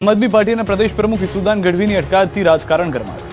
આમ આદમી પાર્ટીના પ્રદેશ પ્રમુખ ઈસુદાન ગઢવીની અટકાયતથી રાજકારણ ગરમાયું।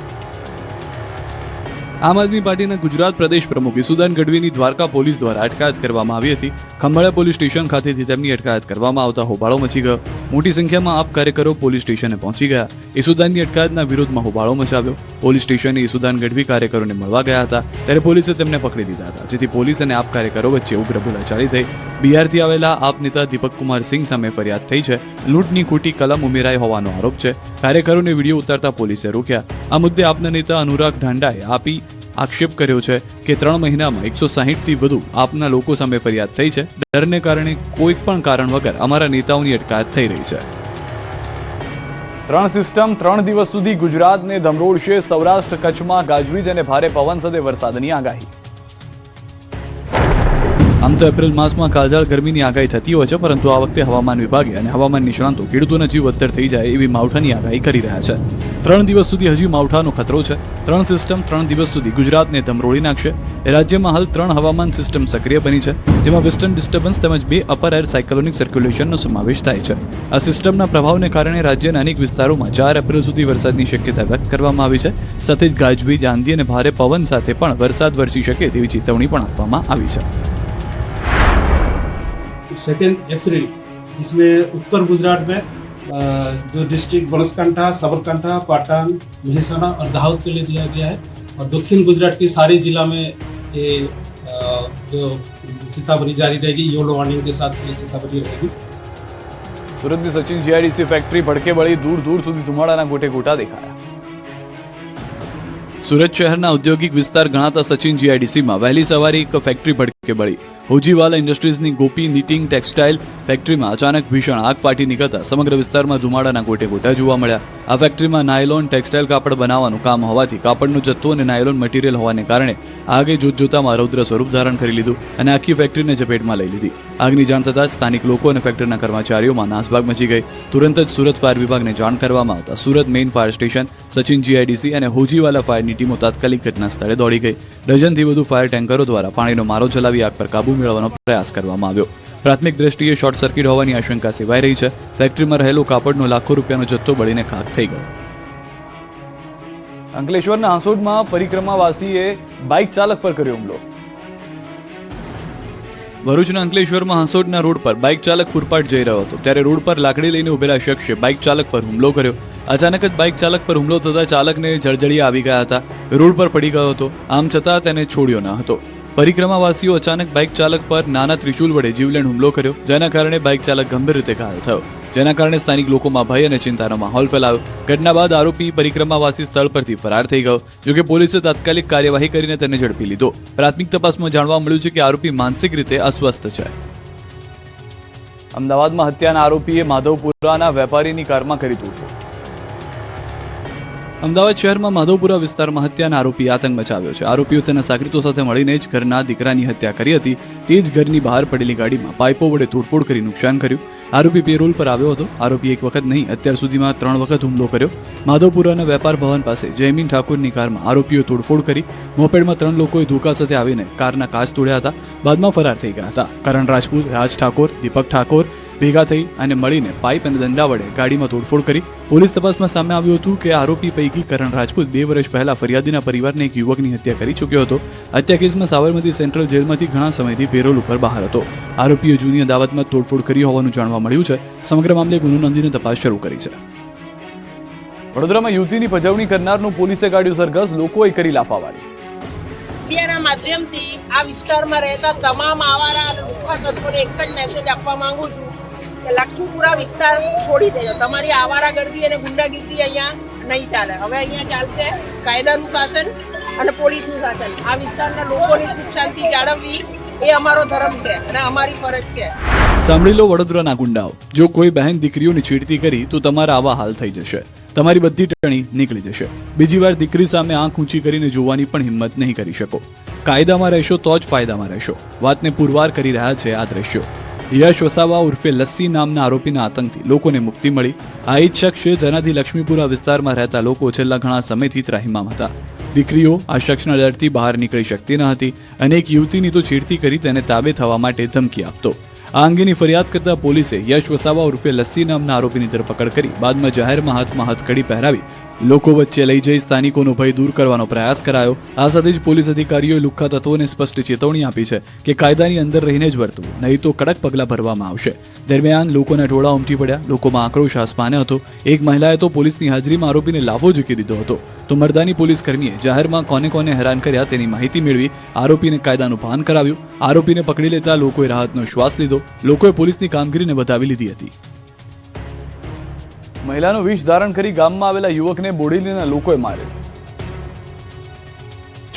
આમ આદમી પાર્ટીના ગુજરાત પ્રદેશ પ્રમુખ ઈસુદાન ગઢવીની દ્વારકા પોલીસ દ્વારા અટકાયત કરવામાં આવી હતી। ખંભાળિયા પોલીસ સ્ટેશન ખાતેથી તેમની અટકાયત કરવામાં આવતા હોબાળો મચી ગયો। મોટી સંખ્યામાં આપ કાર્યકરો પોલીસ સ્ટેશને પહોંચી ગયા। ઈસુદાનની અટકાયતના વિરોધમાં હોબાળો મચાવ્યો। પોલીસ સ્ટેશને ઈસુદાન ગઢવી કાર્યકરોને મળવા ગયા હતા ત્યારે પોલીસે તેમને પકડી દીધા હતા, જેથી પોલીસ અને આપ કાર્યકરો વચ્ચે ઉગ્ર બોલાચાલી થઈ। બિહારથી આવેલા આપ નેતા દીપક કુમાર સિંહ સામે ફરિયાદ થઈ છે। લૂંટની ખોટી કલમ ઉમેરાઈ હોવાનો આરોપ છે। કાર્યકરોને વિડીયો ઉતારતા પોલીસે રોક્યા। આ મુદ્દે આપના નેતા અનુરાગ ઢાંડાએ આપી આક્ષેપ કર્યો છે કે 3 મહિનામાં 160થી વધુ આપના લોકો સામે ફરિયાદ થઈ છે। ડરને કારણે કોઈ પણ કારણ વગર અમારા નેતાઓની અટકાયત થઈ રહી છે। 3 સિસ્ટમ 3 દિવસ સુધી ગુજરાતને ધમરોળશે। સૌરાષ્ટ્ર કચ્છમાં ગાજવીજ અને ભારે પવન સાથે વરસાદની આગાહી। આમ તો એપ્રિલ માસમાં કાળઝાળ ગરમીની આગાહી થતી હોય છે, પરંતુ આ વખતે હવામાન વિભાગે અને હવામાન નિષ્ણાંતો ખેડૂતોના જીવ અદ્ધર થઈ જાય એવી માવઠાની આગાહી કરી રહ્યા છે। 3 દિવસ સુધી હજી માવઠાનો ખતરો છે। 3 સિસ્ટમ 3 દિવસ સુધી ગુજરાતને ધમરોળી નાખશે। રાજ્યમાં હાલ 3 હવામાન સિસ્ટમ સક્રિય બની છે, જેમાં વેસ્ટર્ન ડિસ્ટર્બન્સ તેમજ 2 અપર એર સાયક્લોનિક સર્ક્યુલેશનનો સમાવેશ થાય છે। આ સિસ્ટમના પ્રભાવને કારણે રાજ્યના અનેક વિસ્તારોમાં 4 એપ્રિલ સુધી વરસાદની શક્યતા વ્યક્ત કરવામાં આવી છે। સાથે જ ગાજવીજ, આંધી અને ભારે પવન સાથે પણ વરસાદ વરસી શકે તેવી ચેતવણી પણ આપવામાં આવી છે। 2 अप्रैल इसमें उत्तर गुजरात में जो डिस्ट्रिक्ट बनासकांठा, साबरकांठा, पाटन, महेसाना और दाहोद के लिए दिया गया है, और दक्षिण गुजरात के सारे जिला में ये जो चेतावनी जारी रहेगी, येलो वार्निंग के साथ ये चेतावनी रहेगी। સુરતની સચિન જીઆઈડીસી ફેક્ટરી ભડકે બળી, દૂર દૂર સુધી ધુમાડાના ગોટે ગોટા દેખાયા। સુરત શહેરના ઔદ્યોગિક વિસ્તાર ગણાતા સચિન જીઆઈડીસીમાં વહેલી સવારે એક ફેક્ટરી ભડકે બળી। હોજીવાલા ઇન્ડસ્ટ્રીઝની ગોપી નીટિંગ ટેક્સટાઇલ ફેક્ટરીમાં અચાનક ભીષણ આગ ફાટી નીકળતા સમગ્ર વિસ્તારમાં ધુમાડાના ગોટે ગોટા જોવા મળ્યા। આ ફેક્ટરીમાં નાયલોન ટેક્સટાઇલ કાપડ બનાવવાનું કામ હોવાથી કાપડનો જથ્થો અને નાયલોન મટીરિયલ હોવાને કારણે આગે જોતજોતામાં રૌદ્ર સ્વરૂપ ધારણ કરી લીધું અને આખી ફેક્ટરીને ઝપેટમાં લઈ લીધી। આગની જાણ થતાં જ સ્થાનિક લોકો અને ફેક્ટરીના કર્મચારીઓમાં નાસભાગ મચી ગઈ। તુરંત જ સુરત ફાયર વિભાગને જાણ કરવામાં આવતા Surat main fire station, Sachin GIDC અને હોજીવાલા ફાયરની ટીમો તાત્કાલિક ઘટના સ્થળે દોડી ગઈ। ડઝનથી વધુ ફાયર ટેન્કરો દ્વારા પાણીનો મારો ચલાવી આગ પર કાબુ મેળવવાનો પ્રયાસ કરવામાં આવ્યો। પ્રાથમિક દ્રષ્ટિએ શોર્ટ સર્કિટ હોવાની આશંકા સેવાઈ રહી છે। ફેક્ટરીમાં રહેલો કાપડનો લાખો રૂપિયાનો જથ્થો બળીને ખાખ થઈ ગયો। અંકલેશ્વરના હાંસોડમાં પરિક્રમાવાસીએ બાઇક ચાલક પર કર્યો હુમલો। ભરૂચના અંકલેશ્વરમાં હાંસોડના રોડ પર બાઇક ચાલક પૂરપાટ જઈ રહ્યો હતો ત્યારે રોડ પર લાકડી લઈને ઉભેલા શખ્સે બાઇક ચાલક પર હુમલો કર્યો। અચાનક જ બાઇક ચાલક પર હુમલો થતા ચાલકને જળજળિયા આવી ગયા હતા, રોડ પર પડી ગયો હતો, આમ છતાં તેને છોડ્યો ન હતો। પરિક્રમાવાસીઓ અચાનક બાઇક ચાલક પર નાના ત્રિશુલ વડે જીવલેણ હુમલો કર્યો, જેના કારણે બાઇક ચાલક ગંભીર રીતે ઘાયલ થયો, જેના કારણે સ્થાનિક લોકોમાં ભય અને ચિંતાનો માહોલ ફેલાયો। ઘટના બાદ આરોપી પરિક્રમાવાસી સ્થળ પરથી ફરાર થઈ ગયો, જોકે પોલીસે તાત્કાલિક કાર્યવાહી કરીને તેને ઝડપી લીધો। પ્રાથમિક તપાસમાં જાણવા મળ્યું છે કે આરોપી માનસિક રીતે અસ્વસ્થ છે। અમદાવાદમાં હત્યાના આરોપીએ માધવપુરાના વેપારીની કારમાં કરી તોડફોડ। અમદાવાદ શહેરમાં માધવપુરા વિસ્તારમાં હત્યાના આરોપી આતંક મચાવ્યો છે। આરોપીઓ તેના સાગરીતો સાથે મળીને જ ઘરના દીકરાની હત્યા કરી હતી। તે જ ઘરની બહાર પડેલી ગાડીમાં પાઇપો વડે તોડફોડ કરી નુકસાન કર્યું। આરોપી પેરોલ પર આવ્યો હતો। આરોપી એક વખત નહીં, અત્યાર સુધીમાં 3 વખત હુમલો કર્યો। માધવપુરાના વેપાર ભવન પાસે જયમીન ઠાકોરની કારમાં આરોપીઓ તોડફોડ કરી। મોપેડમાં 3 લોકોએ ધોકા સાથે આવીને કારના કાચ તોડ્યા હતા, બાદમાં ફરાર થઈ ગયા હતા। કરણ રાજપૂત, રાજ ઠાકોર, દીપક ઠાકોર ભેગા થઈ અને મળીને પાઇપ અને દંડા વડે ગાડીમાં તોડફોડ કરી। પોલીસ તપાસમાં સામે આવ્યું હતું કે આરોપી પૈકી કરણ રાજપૂત 2 વર્ષ પહેલા ફરિયાદીના પરિવારને એક યુવકની હત્યા કરી ચૂક્યો હતો। હત્યા કેસમાં સાબરમતી સેન્ટ્રલ જેલમાંથી ઘણા સમયથી પેરોલ ઉપર બહાર હતો। આરોપીએ જૂની અદાવતમાં તોડફોડ કરી હોવાનું જાણવા મળ્યું છે। સમગ્ર મામલે ગુનો નોંધીને તપાસ શરૂ કરી છે। વડોદરામાં યુવતીની પજવણી કરનારનું પોલીસે કાઢ્યું સરઘસ, લોકોએ કરી લાફાવાળી। મીડિયાના માધ્યમથી આ વિસ્તારમાં રહેતા તમામ આવારા તત્વોને એક જ મેસેજ આપવા માંગુ છું કે લક્ષ્મીપુરા વિસ્તાર છોડી દેજો। તમારી આવારાગર્દી અને ગુંડાગીરી અહીંયા નહીં ચાલે। હવે અહીંયા ચાલશે કાયદાનું શાસન અને પોલીસનું શાસન। આ વિસ્તારના લોકોની સુખ શાંતિ જાળવવી એ અમારો ધર્મ છે અને અમારી ફરજ છે। સાંભળી લો વડોદરાના ગુંડાઓ, જો કોઈ બહેન દીકરીઓની છેડતી કરી તો તમારા આવા હાલ થઈ જશે। તમારી બધી ટણી નીકળી જશે। બીજી વાર દીકરી સામે આંખ ઊંચી કરીને જોવાની પણ હિંમત નહીં કરી શકો। કાયદામાં રહેશો તો જ ફાયદામાં રહેશો। વાતને પુરવાર કરી રહ્યા છે આ દ્રશ્યો। યશ વસાવા ઉર્ફે લસ્સી નામના આરોપીના આતંકથી લોકોને મુક્તિ મળી। આ એક શખ્સ છે જેનાથી લક્ષ્મીપુરા વિસ્તારમાં રહેતા લોકો છેલ્લા ઘણા સમયથી ત્રાહિમામ હતા। દીકરીઓ આ શખ્સના ડરથી બહાર નીકળી શકતી ન હતી અને એક યુવતીની તો છેડતી કરી તેને તાબે થવા માટે ધમકી આપતો। આ અંગેની ફરિયાદ કરતા પોલીસે યશ વસાવા ઉર્ફે લસ્સી નામના આરોપીની ધરપકડ કરી બાદમાં જાહેરમાં હાથમાં હથકડી પહેરાવી લોકો વચ્ચે લઈ જઈ સ્થાનિકોનો ભય દૂર કરવાનો પ્રયાસ કરાયો. આ સાથે જ પોલીસ અધિકારીઓએ લુખ્ખા તત્વોને સ્પષ્ટ ચેતવણી આપી છે કે કાયદાની અંદર રહીને જ વર્તવું, નહીં તો કડક પગલાં ભરવામાં આવશે. દરમિયાન લોકોના ટોળા ઉમટી પડ્યા. લોકોમાં આક્રોશ આસમાને હતો. એક મહિલાએ તો પોલીસની હાજરીમાં આરોપીને લાફો ઝૂકી દીધો હતો. તો મર્દાની પોલીસ કર્મીએ જાહેરમાં કોને કોને હેરાન કર્યા તેની માહિતી મેળવી આરોપીને કાયદાનું ભાન કરાવ્યું. આરોપીને પકડી લેતા લોકોએ રાહતનો શ્વાસ લીધો. લોકોએ પોલીસની કામગીરીને વધાવી લીધી હતી. મહિલાનું વિષ ધારણ કરી ગામમાં આવેલા યુવકને બોડેલીના લોકોએ માર્યો.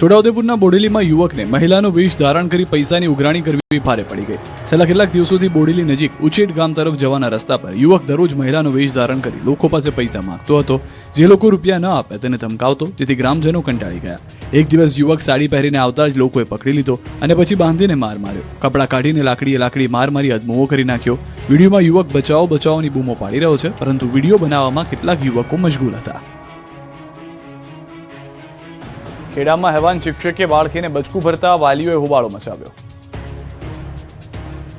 છોટાઉદેપુરના બોડેલીમાં યુવકને મહિલાનું વિષ ધારણ કરી પૈસાની ઉઘરાણી કરવી ભારે પડી ગઈ. છેલ્લા કેટલાક દિવસોથી બોડેલી નજીક ઉચેટ ગામ તરફ જવાના રસ્તા પર યુવક દરરોજ મહિલાનું વેશ ધારણ કરી લોકો પાસે પૈસા માંગતો હતો. જે લોકો રૂપિયા ન આપે તેને ધમકાવતો, જેથી ગ્રામજનો કંટાળી ગયા. એક દિવસ યુવક સાડી પહેરીને આવતા જ લોકોએ પકડી લીધો અને પછી બાંધીને માર માર્યો. કપડાં કાઢીને લાકડી માર મારી અધમુવો કરી નાખ્યો. વિડીયોમાં યુવક બચાવની બૂમો પાડી રહ્યો છે, પરંતુ વિડીયો બનાવવામાં કેટલાક યુવકો મશગુલ હતા. ખેડામાં હેવાન શિક્ષકે બાળકીને બચકું ભરતા વાલીઓએ હોબાળો મચાવ્યો.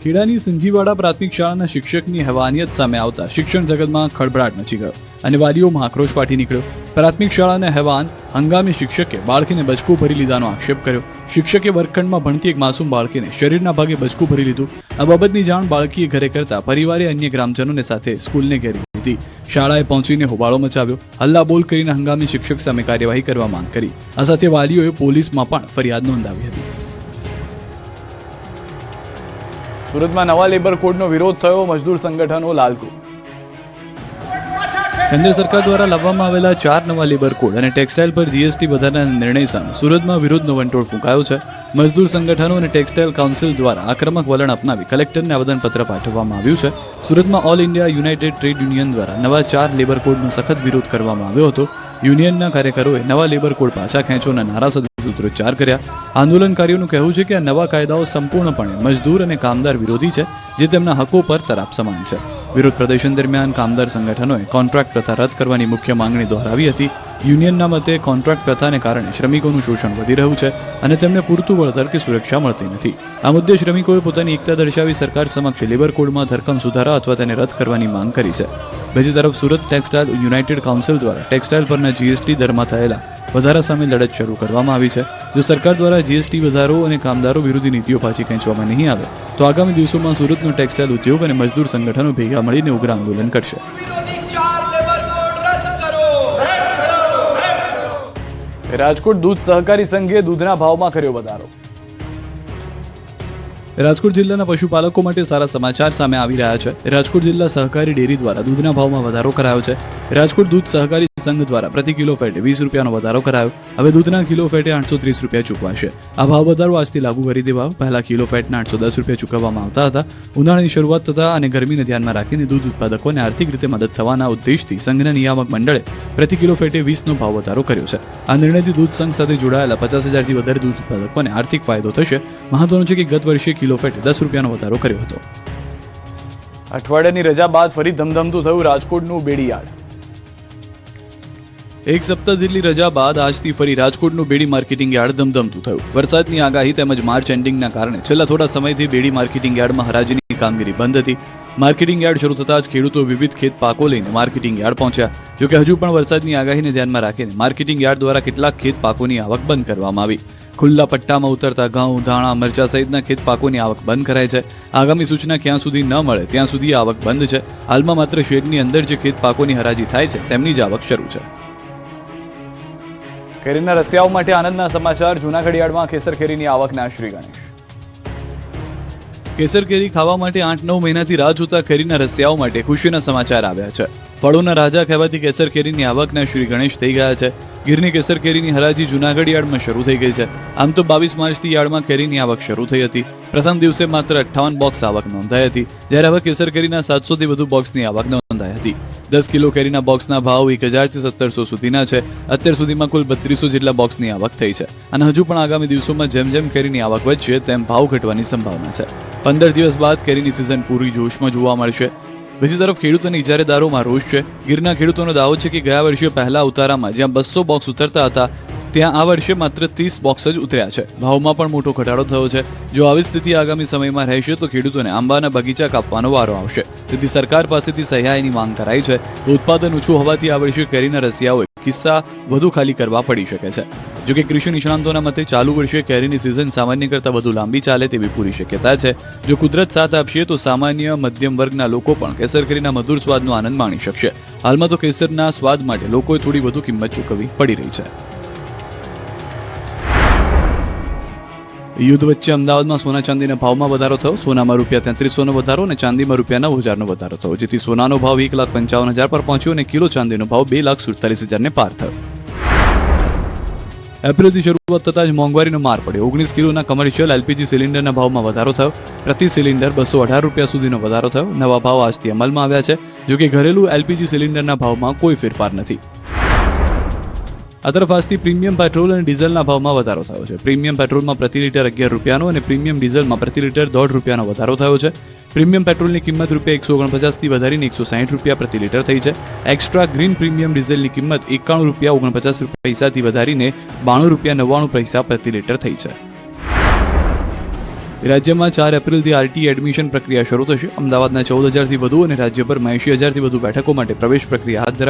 ખેડાની સંજીવાડા પ્રાથમિક શાળાના શિક્ષકની હેવાનિયત સામે આવતા શિક્ષણ જગતમાં ખળભળાટ મચી ગયો અને વાલીઓમાં આક્રોશ ફાટી નીકળ્યો. પ્રાથમિક શાળાના હેવાન હંગામી શિક્ષકે બાળકીને બચકું ભરી લીધાનો આક્ષેપ કર્યો. શિક્ષકે વર્ગખંડમાં ભણતી એક માસૂમ બાળકીને શરીરના ભાગે બચકું ભરી લીધું. આ બાબતની જાણ બાળકીએ ઘરે કરતા પરિવારે અન્ય ગ્રામજનોને સાથે સ્કૂલને ઘેરી લીધી. શાળાએ પહોંચીને હોબાળો મચાવ્યો. હલ્લાબોલ કરીને હંગામી શિક્ષક સામે કાર્યવાહી કરવા માંગ કરી. આ સાથે વાલીઓએ પોલીસમાં પણ ફરિયાદ નોંધાવી હતી. સુરતમાં નવા લેબર કોડનો વિરોધ થયો. મજદૂર સંગઠનો લાલકુ. કેન્દ્ર સરકાર દ્વારા લાવવામાં આવેલા 4 નવા લેબર કોડ અને ટેક્સટાઇલ પર જીએસટી વધારવાના નિર્ણય સામે સુરતમાં વિરોધનો વંટોળ ફૂંકાયો છે. મજદૂર સંગઠનો અને ટેક્સટાઇલ કાઉન્સિલ દ્વારા આક્રમક વલણ અપનાવી કલેક્ટરને આવેદનપત્ર પાઠવવામાં આવ્યું છે. સુરતમાં all India United trade union દ્વારા નવા 4 લેબર કોડનો સખત વિરોધ કરવામાં આવ્યો હતો. યુનિયનના કાર્યકરોએ નવા લેબર કોડ પાછા ખેંચોના નારા સાથે સૂત્રોચ્ચાર કર્યા. આંદોલનકારીઓનું કહેવું છે કે આ નવા કાયદાઓ સંપૂર્ણપણે મજદૂર અને કામદાર વિરોધી છે, જે તેમના હકો પર તરાપ સમાન છે. વિરોધ પ્રદર્શન દરમિયાન કામદાર સંગઠનોએ કોન્ટ્રાક્ટ પ્રથા રદ કરવાની મુખ્ય માંગણી દોહરાવી હતી. યુનિયનના મતે કોન્ટ્રાક્ટ પ્રથાને કારણે શ્રમિકોનું શોષણ વધી રહ્યું છે અને તેમને પૂરતું વળતર કે સુરક્ષા મળતી નથી. આ મુદ્દે શ્રમિકોએ પોતાની એકતા દર્શાવી સરકાર સમક્ષ લેબર કોડમાં ધરખમ સુધારા અથવા તેને રદ કરવાની માંગ કરી છે. બીજી તરફ સુરત ટેક્સટાઇલ યુનાઇટેડ કાઉન્સિલ દ્વારા ટેક્સટાઇલ પરના જીએસટી દરમાં થયેલા વધારા સામે લડત શરૂ કરવામાં આવી છે. જો સરકાર દ્વારા જીએસટી વધારો અને કામદારો વિરોધી નીતિઓ પાછી ખેંચવામાં નહીં આવે તો આગામી દિવસોમાં સુરતનો ટેક્સટાઇલ ઉદ્યોગ અને મજદૂર સંગઠનો ભેગા મળીને ઉગ્ર આંદોલન કરશે. રાજકોટ દૂધ સહકારી સંઘે દૂધના ભાવમાં કર્યો વધારો. રાજકોટ જિલ્લાના પશુપાલકો માટે સારા સમાચાર સામે આવી રહ્યા છે. રાજકોટ જિલ્લા સહકારી ડેરી દ્વારા દૂધના ભાવમાં વધારો કરાયો છે. રાજકોટ દૂધ સહકારી સંઘ દ્વારા પ્રતિ કિલો ફેટે 20 રૂપિયાનો વધારો કરાયો. હવે દૂધના કિલો ફેટે 830 રૂપિયા ચૂકવાશે. આ ભાવ વધારો આજથી લાગુ કરી દેવાયો. પહેલા કિલો ફેટના 810 રૂપિયા ચૂકવવામાં આવતા હતા. ઉનાળાની શરૂઆત થતા અને ગરમીને ધ્યાનમાં રાખીને દૂધ ઉત્પાદકોને આર્થિક રીતે મદદ થવાના ઉદ્દેશથી સંઘના નિયામક મંડળે પ્રતિ કિલો ફેટે 20નો ભાવ વધારો કર્યો છે. આ નિર્ણયથી દૂધ સંઘ સાથે જોડાયેલા 50,000થી વધારે દૂધ ઉત્પાદકોને આર્થિક ફાયદો થશે. મહત્વનું છે કે ગત વર્ષે કિલો ફેટે 10 રૂપિયાનો વધારો કર્યો હતો. અઠવાડિયાની રજા બાદ ફરી ધમધમતું થયું રાજકોટનું બેડી યાર્ડ. એક સપ્તાહ જેટલી રજા બાદ આજથી ફરી રાજકોટનું બેડી માર્કેટિંગ યાર્ડ ધમધમતું થયું. વરસાદની આગાહી તેમજ માર્ચ એન્ડિંગના કારણે છેલ્લા થોડા સમયથી બેડી માર્કેટિંગ યાર્ડમાં હરાજીની કામગીરી બંધ હતી. માર્કેટિંગ યાર્ડ શરૂ થતાં જ ખેડૂતો વિવિધ ખેત પાકો લઈને માર્કેટિંગ યાર્ડ પહોંચ્યા. જોકે હજુ પણ વરસાદની આગાહીને ધ્યાનમાં રાખીને માર્કેટિંગ યાર્ડ દ્વારા કેટલાક ખેત પાકોની આવક બંધ કરવામાં આવી. ખુલ્લા પટ્ટામાં ઉતરતા ઘઉં, ધાણા, મરચા સહિતના ખેત પાકોની આવક બંધ કરાઈ છે. આગામી સૂચના ક્યાં સુધી ન મળે ત્યાં સુધી આવક બંધ છે. હાલમાં માત્ર શેડની અંદર જે ખેત પાકોની હરાજી થાય છે તેમની જ આવક શરૂ છે. કેરીના રસિયાઓ માટે આનંદના સમાચાર. જૂનાગઢ યાર્ડમાં કેસર કેરીની આવકના શ્રી ગણેશ. કેસર કેરી ખાવા માટે 8-9 મહિનાથી રાહ જોતા કેરીના રસિયાઓ માટે ખુશીના સમાચાર આવ્યા છે. ફળોના રાજા કહેવાતી કેસર કેરીની આવકના શ્રી ગણેશ થઈ ગયા છે. ગીરની કેસર કેરીની હરાજી જૂનાગઢ યાર્ડમાં શરૂ થઈ ગઈ છે. આમ તો 22 માર્ચથી યાર્ડમાં કેરીની આવક શરૂ થઈ હતી. પ્રથમ દિવસે માત્ર 58 બોક્સ આવક નોંધાઈ હતી, જ્યારે હવે કેસર કેરીના 700થી વધુ બોક્સની આવક નોંધાઈ હતી. 10 કિલો કેરીના બોક્સના ભાવ 1000થી 1700 સુધીના છે. અત્યાર સુધીમાં કુલ 3200 જેટલા બોક્સની આવક થઈ છે અને હજુ પણ આગામી દિવસોમાં જેમ જેમ કેરીની આવક વધશે તેમ ભાવ ઘટવાની સંભાવના છે. 15 દિવસ બાદ કેરીની સિઝન પૂરી જોશમાં જોવા મળશે. બીજી તરફ ખેડૂતોને ઇજારેદારોમાં રોષ છે. ગીરના ખેડૂતોનો દાવો છે કે ગયા વર્ષે પહેલા ઉતારામાં જ્યાં 200 બોક્સ ઉતરતા હતા ત્યાં આ વર્ષે માત્ર 30 બોક્સ જ ઉતર્યા છે. ભાવમાં પણ મોટો ઘટાડો થયો છે. જો આવી સ્થિતિ આગામી સમયમાં રહેશે તો ખેડૂતોને આંબાના બગીચા કાપવાનો વારો આવશે. તેથી સરકાર પાસેથી સહાયની માંગ કરાઈ છે. તો ઉત્પાદન ઓછું હોવાથી આ વર્ષે કેરીના રસિયાઓએ કિસ્સા વધુ ખાલી કરવા પડી શકે છે. જોકે કૃષિ નિષ્ણાંતોના મતે ચાલુ વર્ષે કેરીની સિઝન સામાન્ય કરતાં વધુ લાંબી ચાલે તેવી પૂરી શક્યતા છે. જો કુદરત સાથ આપશે તો સામાન્ય મધ્યમ વર્ગના લોકો પણ કેસર કેરીના મધુર સ્વાદનો આનંદ માણી શકશે. હાલમાં તો કેસરના સ્વાદ માટે લોકોએ થોડી વધુ કિંમત ચૂકવવી પડી રહી છે. યુદ્ધ વચ્ચે અમદાવાદમાં સોના ચાંદીના ભાવમાં વધારો થયો. સોનામાં ₹3300નો વધારો અને ચાંદીમાં ₹9000નો વધારો થયો, જેથી સોનાનો ભાવ 1,55,000 પર પહોંચ્યો અને કિલો ચાંદીનો ભાવ 2,47,000 ને પાર થયો. એપ્રિલથી શરૂઆત થતાં જ મોંઘવારીનો માર પડ્યો. 19 કિલોના કમર્શિયલ એલપીજી સિલિન્ડરના ભાવમાં વધારો થયો. પ્રતિ સિલિન્ડર ₹218 સુધીનો વધારો થયો. નવા ભાવ આજથી અમલમાં આવ્યા છે. જોકે ઘરેલું એલપીજી સિલિન્ડરના ભાવમાં કોઈ ફેરફાર નથી. આ તરફ આજથી પ્રીમિયમ પેટ્રોલ અને ડીઝલના ભાવમાં વધારો થયો છે. પ્રીમિયમ પેટ્રોલમાં પ્રતિ લીટર ₹11 અને પ્રીમિયમ ડીઝલમાં પ્રતિ લીટર ₹1.5 વધારો થયો છે. પ્રીમિયમ પેટ્રોલની કિંમત ₹149થી વધારીને ₹160 પ્રતિ લીટર થઈ છે. એક્સ્ટ્રા ગ્રીન પ્રીમિયમ ડીઝલની કિંમત ₹91.49 વધારીને ₹92.99 પ્રતિ લીટર થઈ છે. રાજ્યમાં 4 એપ્રિલથી આરટી એડમિશન પ્રક્રિયા શરૂ થશે. અમદાવાદના 14,000થી વધુ અને રાજ્યભરમાં 80,000થી વધુ બેઠકો માટે પ્રવેશ પ્રક્રિયા હાથ ધરાશે.